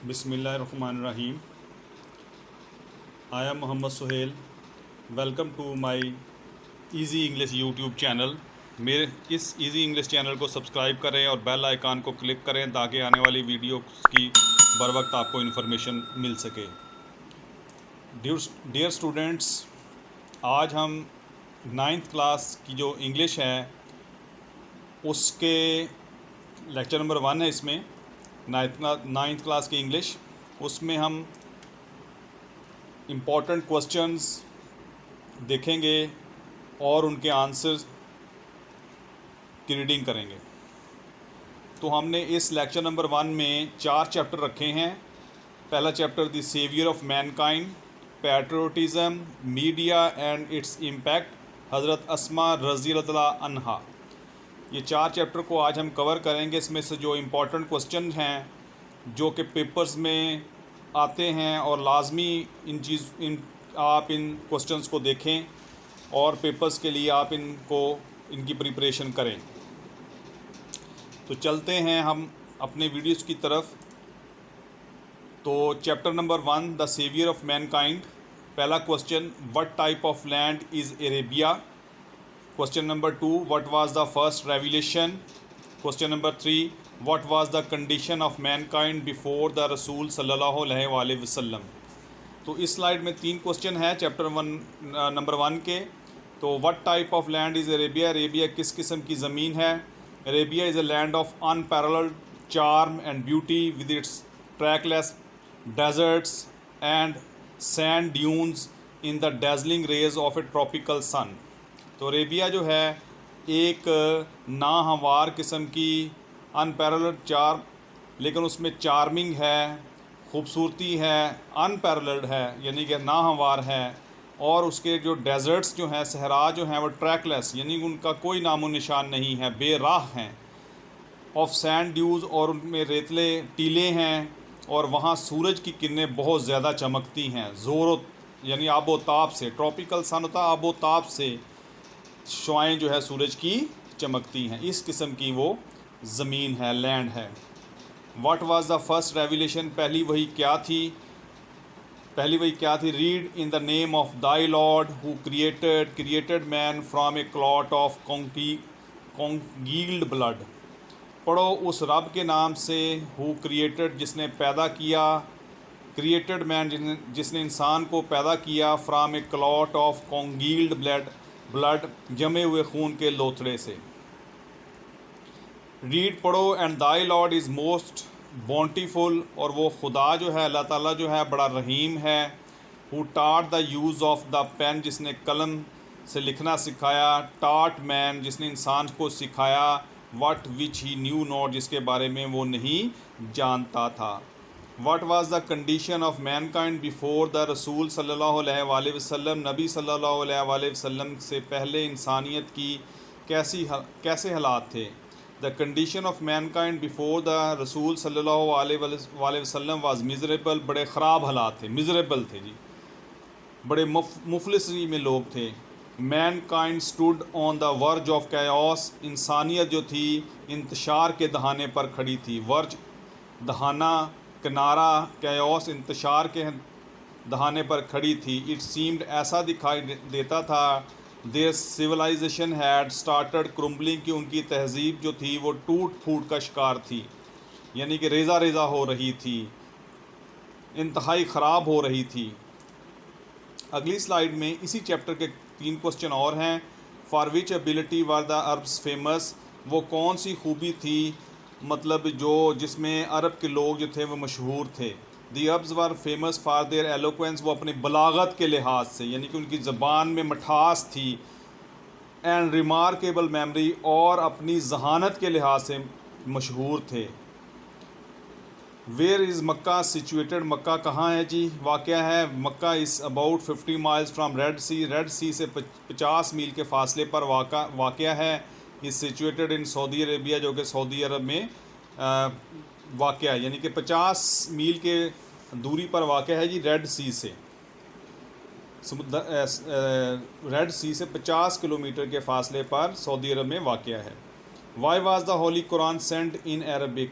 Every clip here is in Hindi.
बिस्मिल्लाहिर्रहमानिर्रहीम। I am Mohammad Suhail. Welcome to my easy English YouTube channel. मेरे इस इजी इंग्लिश चैनल को सब्सक्राइब करें और बेल आइकन को क्लिक करें ताकि आने वाली वीडियो की बर वक्त आपको इन्फॉर्मेशन मिल सके। डियर स्टूडेंट्स, आज हम 9th क्लास की जो इंग्लिश है उसके लेक्चर नंबर 1 है। इसमें 9th क्लास की इंग्लिश, उसमें हम इम्पॉर्टेंट क्वेश्चंस देखेंगे और उनके आंसर्स की रीडिंग करेंगे। तो हमने इस लेक्चर नंबर 1 में 4 चैप्टर रखे हैं। पहला chapter the saviour of mankind, patriotism, media and its impact, हज़रत अस्मा रज़ी अल्लाह अन्हा। ये 4 चैप्टर को आज हम कवर करेंगे। इसमें से जो इम्पोर्टेंट क्वेश्चन हैं जो कि पेपर्स में आते हैं और लाजमी आप इन क्वेश्चंस को देखें और पेपर्स के लिए आप इनकी प्रिपरेशन करें। तो चलते हैं हम अपने वीडियोस की तरफ। तो chapter number 1 the saviour of mankind. पहला question, what type of land is Arabia. Question number 2, what was the first revelation? Question number 3, what was the condition of mankind before the Rasul सल्लल्लाहु अलैहि वसल्लम। तो इस स्लाइड में 3 क्वेश्चन है चैप्टर नंबर 1 के। तो what type of land is Arabia, Arabia किस किस्म की ज़मीन है। Arabia is a land of unparalleled charm and beauty with its trackless deserts and sand dunes in the dazzling rays of a tropical sun. तो अरेबिया जो है एक नाहमवार किस्म की अनपैरेलल्ड चार्म, लेकिन उसमें चार्मिंग है, खूबसूरती है, अनपैरेलल्ड है यानी कि नाहमवार है। और उसके जो डेजर्ट्स जो हैं, सहरा जो हैं, वो ट्रैकलेस यानी उनका कोई नामो निशान नहीं है, बेराह हैं। ऑफ सैंड ड्यूज़, और उनमें रेतले टीले हैं और वहाँ सूरज की किरणें बहुत ज़्यादा चमकती हैं, ज़ोर यानी आबोताब से। ट्रॉपिकल सन होता है, आबोताब से शुआएँ जो है सूरज की चमकती हैं। इस किस्म की वो ज़मीन है, लैंड है। What was the first revelation, पहली वही क्या थी। Read in the name of thy lord who created man from a clot of congealed blood. पढ़ो उस रब के नाम से, हु क्रिएटेड जिसने पैदा किया, क्रिएटेड मैन जिसने इंसान को पैदा किया, from a clot of congealed blood जमे हुए खून के लोथड़े से। रीड पढ़ो, and thy lord is most bountiful, और वो खुदा जो है, अल्लाह ताला जो है बड़ा रहीम है। Who taught the use of the pen, जिसने कलम से लिखना सिखाया। टाट मैन, जिसने इंसान को सिखाया। What which he new not, जिसके बारे में वो नहीं जानता था। What was the condition of Mankind before the रसूल सल्लल्लाहु अलैहि वसल्लम, नबी सल्लल्लाहु अलैहि वसल्लम से पहले इंसानियत की कैसे हालात थे। The condition of Mankind before the रसूल सल्लल्लाहु अलैहि वसल्लम वाज मिजरेबल, बड़े ख़राब हालात थे, मिजरेबल थे जी, बड़े मुफलिसी में लोग थे। Mankind stood on the verge of chaos, इंसानियत जो थी इंतशार के दहाने पर खड़ी थी। वर्ज दहाना, किनारा, कैओस इंतशार के दहाने पर खड़ी थी। इट सीम्ड, ऐसा दिखाई देता था, their civilisation had started crumbling, कि उनकी तहजीब जो थी वो टूट फूट का शिकार थी, यानी कि रेज़ा रेज़ा हो रही थी, इंतहाई ख़राब हो रही थी। अगली स्लाइड में इसी चैप्टर के 3 क्वेश्चन और हैं। For which ability were the Arabs famous, वो कौन सी खूबी थी, मतलब जिसमें अरब के लोग जो थे वो मशहूर थे। The Arabs were famous for their eloquence, वो अपनी बलागत के लिहाज से यानी कि उनकी ज़बान में मिठास थी। एंड रिमार्केबल मेमोरी, और अपनी जहानत के लिहाज से मशहूर थे। Where is Mecca situated, Mecca कहाँ है जी, वाक़या है। Mecca is about 50 miles from Red Sea, Red Sea से 50 मील के फासले पर वाक़या है। Is situated in Saudi Arabia, जो कि सऊदी अरब में वाक़या है, यानी कि 50 मील के दूरी पर वाक़या है जी, रेड सी से। रेड सी से 50 किलोमीटर के फासले पर सऊदी अरब में वाक़या है। Why was the holy Quran sent in Arabic,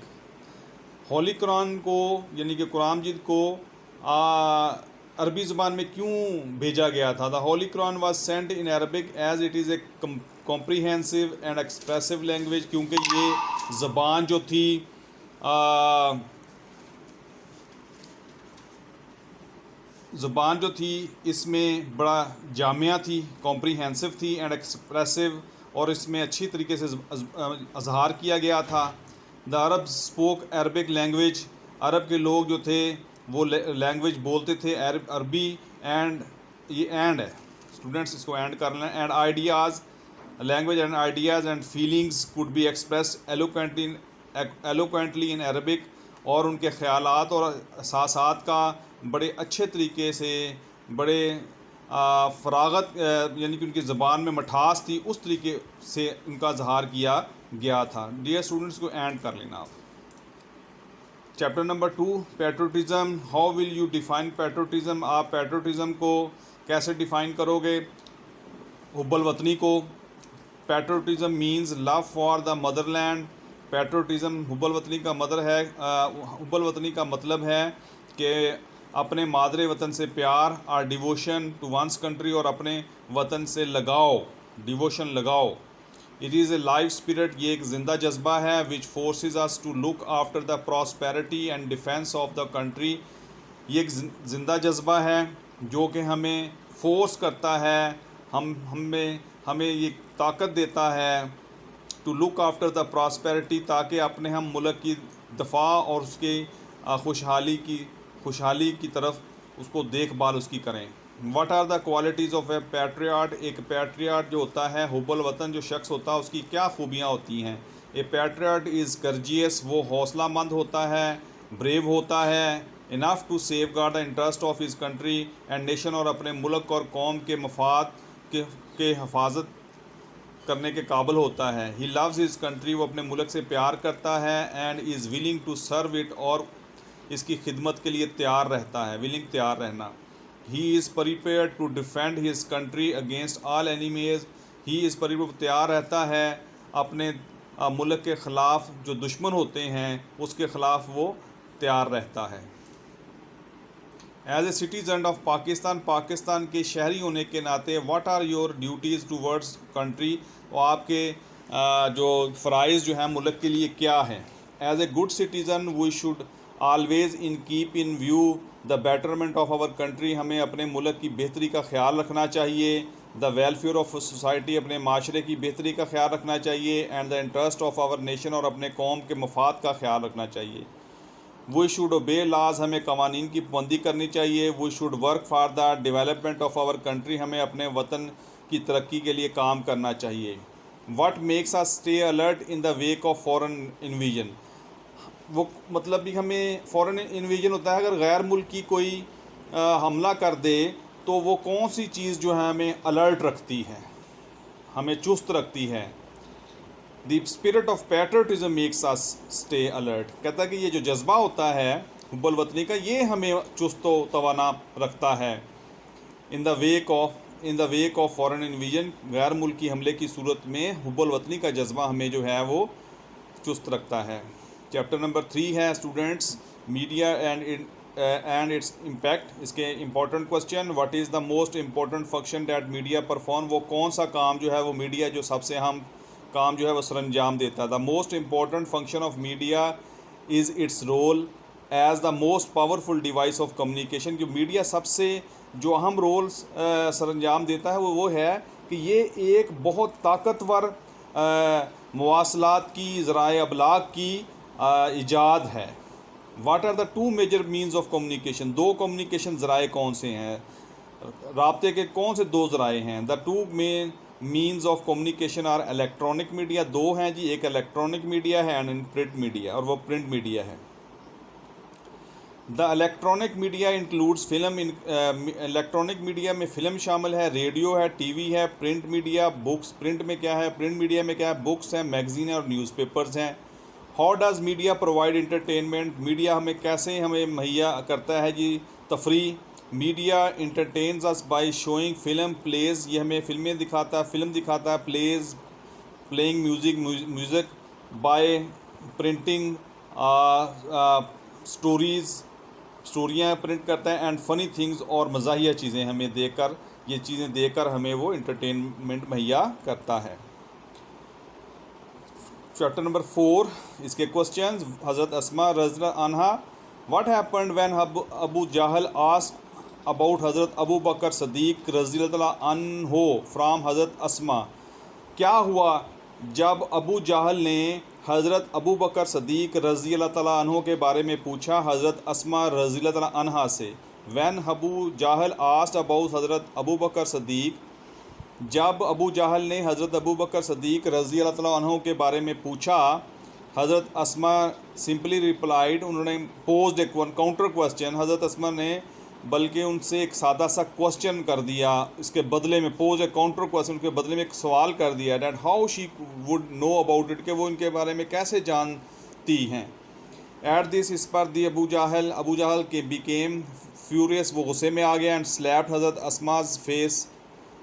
holy Quran को यानी कि कुरान मजीद को अरबी ज़बान में क्यों भेजा गया था? The holy Quran was sent in Arabic as it is a comprehensive and expressive language, क्योंकि ये ज़बान जो थी ज़बान जो थी इसमें बड़ा जामिया थी, कॉम्प्रीहेंसिव थी एंड एक्सप्रेसिव, और इसमें अच्छी तरीके से अजहार किया गया था। The Arab spoke Arabic language, Arab के लोग जो थे वो लैंग्वेज बोलते थे अरबी, एंड ये एंड है स्टूडेंट्स, इसको एंड कर लें, and ideas language and ideas and feelings could be expressed eloquently in Arabic, और उनके ख़यालात और एहसासात का बड़े अच्छे तरीके से, बड़े फ़रागत यानी कि उनकी ज़बान में मठास थी, उस तरीके से उनका इज़हार किया गया था। डियर स्टूडेंट्स को एंड कर लेना आप। Chapter number 2 patriotism, how will you define patriotism, आप पैट्रोटिज़म को कैसे डिफ़ाइन करोगे? हुब्बुल वतनी को। Patriotism means love for the motherland, patriotism हुब्बुल वतनी का हुब्बुल वतनी का मतलब है कि अपने मादरे वतन से प्यार, और डिवोशन टू वंस कंट्री, और अपने वतन से लगाओ, डिवोशन लगाओ। It is a life spirit, ये एक ज़िंदा जज्बा है, which forces us to look after the prosperity and defence of the country, ये एक ज़िंदा जज्बा है जो कि हमें फोर्स करता है, हमें ये ताकत देता है to look after the prosperity, ताकि अपने हम मुल्क की दफ़ा और उसकी खुशहाली की तरफ उसको देखभाल उसकी करें। What are the qualities of a patriot, एक पैट्रियाट जो होता है, हुब्बुल वतन जो शख्स होता है, उसकी क्या खूबियाँ होती हैं? ए पैट्रियाट इज़ कर्जियस, वो हौसलामंद होता है, ब्रेव होता है, enough to safeguard the interest of his country and nation, और अपने मुल्क और कौम के मफाद के हिफाजत करने के काबिल होता है। ही लव्स हिज कंट्री, वो अपने मुल्क से प्यार करता है, and is willing to serve it, और इसकी खिदमत के लिए तैयार रहता है, विलिंग तैयार रहना। He is prepared to defend his country against all enemies, he is prepared, तैयार रहता है अपने मुल्क के ख़िलाफ़, जो दुश्मन होते हैं उसके ख़िलाफ़ वो तैयार रहता है। As a citizen of Pakistan, Pakistan के शहरी होने के नाते, what are your duties towards country, और आपके जो फ़राइज़ जो हैं मुल्क के लिए क्या हैं? As a good citizen we should always keep in view the betterment of our country, हमें अपने मुल्क की बेहतरी का ख्याल रखना चाहिए। द वेलफेयर ऑफ सोसाइटी, अपने माशरे की बेहतरी का ख्याल रखना चाहिए। And the interest of our nation, और अपने कौम के मफाद का ख्याल रखना चाहिए। वी शुड ओबे लाज, हमें कवानीन की पाबंदी करनी चाहिए। We should work for the development of our country, हमें अपने वतन की तरक्की के लिए काम करना चाहिए। What makes us stay alert in the wake of foreign invasion, वो मतलब भी हमें फॉरेन इन्वीजन होता है, अगर गैर मुल्की कोई हमला कर दे तो वो कौन सी चीज़ जो है हमें अलर्ट रखती है, हमें चुस्त रखती है? The spirit of patriotism makes us stay alert, कहता है कि ये जो जज्बा होता है हुब्बुल वतनी का, ये हमें चुस्त व तवाना रखता है। In the wake of foreign invasion, गैर मुल्की हमले की सूरत में हुब्बुल वतनी का जज्बा हमें जो है वो चुस्त रखता है। चैप्टर नंबर 3 है students, media and its impact. इसके important question, what is the most important function that media perform, वो कौन सा काम जो है वो मीडिया जो सबसे अहम काम जो है वो सरअंजाम देता है। The most important function of media is its role as the most powerful device of communication, जो मीडिया सबसे जो अहम रोल सरअंजाम देता है वो है कि ये एक बहुत ताकतवर मवासलात की, ज़राए अबलाग की इजाद है। What are the two major means of communication, दो कम्युनिकेशन ज़राए कौन से हैं, राब्ते के कौन से दो ज़राए हैं? The two main means of communication are electronic media, दो हैं जी, एक इलेक्ट्रॉनिक मीडिया है एंड प्रिंट मीडिया, और वो प्रिंट मीडिया है। The electronic media includes film, electronic media में फ़िल्म शामिल है, रेडियो है, टीवी है। प्रिंट मीडिया बुक्स, प्रिंट में क्या है, प्रिंट मीडिया में क्या है, बुक्स हैं, मैगज़ीन और न्यूज़पेपर्स हैं। How does media provide entertainment, media हमें कैसे हमें मुहैया करता है जी तफरी। Media entertains us by showing film plays, ये हमें फिल्में दिखाता है, फिल्म दिखाता है। Plays playing music by printing स्टोरियाँ प्रिंट करता है एंड फ़नी थिंग्स और मज़ाहिया चीज़ें हमें देकर, ये चीज़ें देकर हमें वो इंटरटेनमेंट मुहैया करता है। चैप्टर नंबर 4, इसके क्वेश्चंस। हज़रत अस्मा रज़ियल्लाहु अन्हा, what happened when Abu Jahl asked about हज़रत अबू बकर सदीक रज़ियल्लाहु अन्हु फ्राम हज़रत अस्मा। क्या हुआ जब अबू जहल ने हज़रत अबू बकर सदीक रज़ियल्लाहु अन्हु के बारे में पूछा हज़रत अस्मा रज़ियल्लाहु अन्हा से। When Abu Jahl asked about हज़रत अबू बकर सदीक, जब अबू जहल ने हज़रत अबू बकर सदीक रज़ियल्लाहु अन्हु के बारे में पूछा, हज़रत अस्मा सिंपली रिप्लाइड, उन्होंने पोज्ड एक काउंटर क्वेश्चन, हज़रत अस्मा ने बल्कि उनसे एक सादा सा क्वेश्चन कर दिया, इसके बदले में पोज ए काउंटर क्वेश्चन, के बदले में एक सवाल कर दिया, that how she would know about it, कि वो इनके बारे में कैसे जानती हैं। एट दिस, इस पर दी अबू जहल के बिकेम फ्यूरियस, वो गुस्से में आ गया, एंड स्लैप्ड हज़रत अस्माज फेस,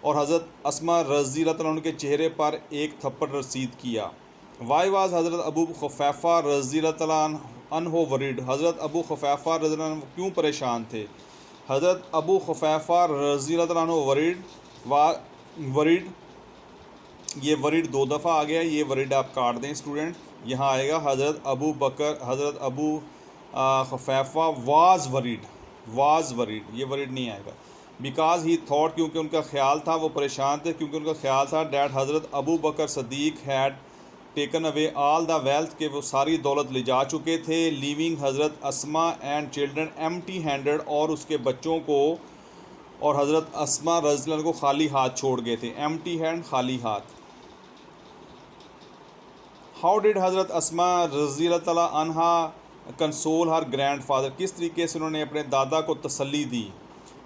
और हज़रत अस्मा रज़ियल्लाहु अन्हा के चेहरे पर एक थप्पड़ रसीद किया। वाई वाज हज़रत अबू खुफैफा रज़ियल्लाहु अन्हु वरीड, हज़रत अबू खुफैफा रज़ियल्लाहु अन्हु क्यों परेशान थे। हज़रत अबू खुफैफा रज़ियल्लाहु अन्हु वरीड, ये वरीड 2 दफ़ा आ गया, ये वरीड आप काट दें स्टूडेंट, यहाँ आएगा हज़रत अबू खुफैफा वाज वरीड, ये वरीड नहीं आएगा। बिकॉज ही थॉट, क्योंकि उनका ख्याल था, वो परेशान थे क्योंकि उनका ख्याल था, डैट हज़रत Abu Bakr Siddiq had taken away all the wealth, के वो सारी दौलत ले जा चुके थे, लीविंग हज़रत अस्मा एंड चिल्ड्रन एम्प्टी हैंडेड, और उसके बच्चों को और हज़रत अस्मा रज़ियल्लाहु अन्हा को खाली हाथ छोड़ गए थे। एम्प्टी हैंड, खाली हाथ। हाउ डिड हज़रत अस्मा रज़ियल्लाहु अन्हा कंसोल हर ग्रैंड फादर, किस तरीके से उन्होंने अपने दादा को तसल्ली दी।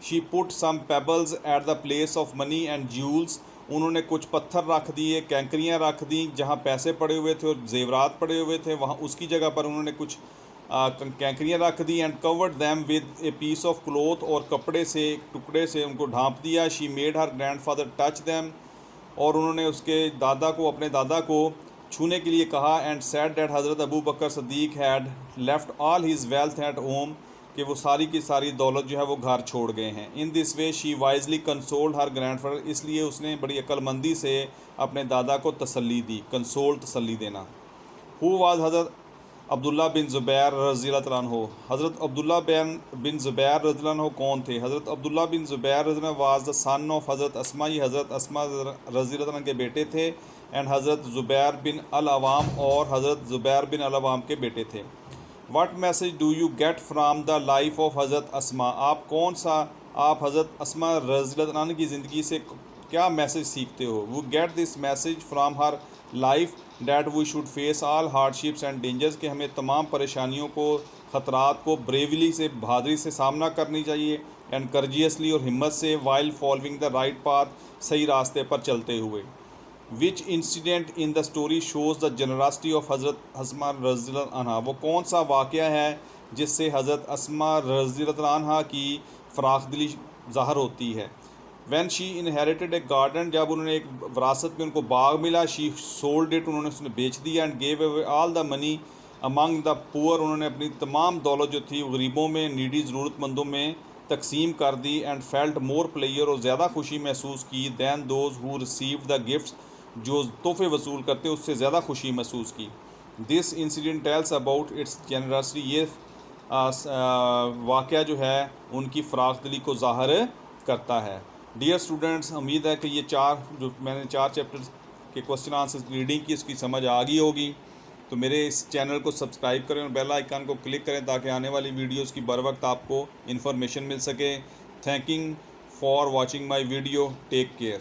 She put some pebbles at the place of money and jewels, उन्होंने कुछ पत्थर रख दिए, कैंकरियाँ रख दी, जहाँ पैसे पड़े हुए थे और जेवरात पड़े हुए थे, वहाँ उसकी जगह पर उन्होंने कुछ कैंकरियाँ रख दी। And covered them with a piece of cloth, और कपड़े से, टुकड़े से उनको ढांप दिया। She made her grandfather touch them, और उन्होंने उसके दादा को, अपने दादा को छूने के लिए कहा। एंड सेड डैट हज़रत Abu Bakr Siddiq had left all his wealth at home, कि वो सारी की सारी दौलत जो है वो घर छोड़ गए हैं। In this way she wisely consoled her grandfather, इसलिए उसने बड़ी अक्लमंदी से अपने दादा को तसल्ली दी। कंसोल, तसल्ली देना। हु वाज हज़रत अब्दुल्ला बिन ज़ुबैर रज़ियल्लाहु अन्हु, हज़रत अब्दुल्ला बिन ज़ुबैर रज़ियल्लाहु अन्हु कौन थे। हज़रत अब्दुल्ला बिन ज़ुबैर रज़ियल्लाहु अन्हु वाज द सन ऑफ हज़रत अस्मा, ये हज़रत अस्मा रज़ियल्लाहु अन्हा के बेटे थे। एंड हज़रत ज़ुबैर बिन अल अवाम, और हज़रत ज़ुबैर बिन अल अवाम के बेटे थे। What message do you get from the life of हज़रत अस्मा, आप हज़रत अस्मा रज़ियल्लाहु अन्हा की ज़िंदगी से क्या मैसेज सीखते हो। वो get this message from her life that we should face all hardships and dangers, के हमें तमाम परेशानियों को, ख़तरात को ब्रेवली से, बहादुरी से सामना करनी चाहिए। एंड कर्जियसली, और हिम्मत से, while following the right path, सही रास्ते पर चलते हुए। Which incident in the story shows the generosity of हज़रत अस्मा रज़ियल्लाहु अन्हा, वो कौन सा वाक़या है जिससे हज़रत अस्मा रज़ियल्लाहु अन्हा की फ़राख़दिली ज़ाहिर होती है। When she inherited A garden, जब उन्होंने एक विरासत में उनको बाग मिला, शी सोल्ड इट, उन्होंने उसने बेच दिया। And gave away all the money among the poor, उन्होंने अपनी तमाम दौलत जो थी गरीबों में, नीडी, ज़रूरतमंदों में तकसीम कर दी। एंड फेल्ट मोर प्लेयर, और ज़्यादा खुशी महसूस की, than those who received the gifts, जो तोहफे वसूल करते उससे ज़्यादा खुशी महसूस की। This incident tells about its generosity, ये वाक़या जो है उनकी फ़राख़दिली को ज़ाहिर करता है। डियर स्टूडेंट्स, उम्मीद है कि ये मैंने 4 चैप्टर के क्वेश्चन आंसर रीडिंग की, उसकी समझ आ गई होगी। तो मेरे इस चैनल को सब्सक्राइब करें और बेल आइकन को क्लिक करें, ताकि आने वाली वीडियोज़ की बर वक्त आपको इन्फॉर्मेशन मिल सके। Thanking for watching my video, take care.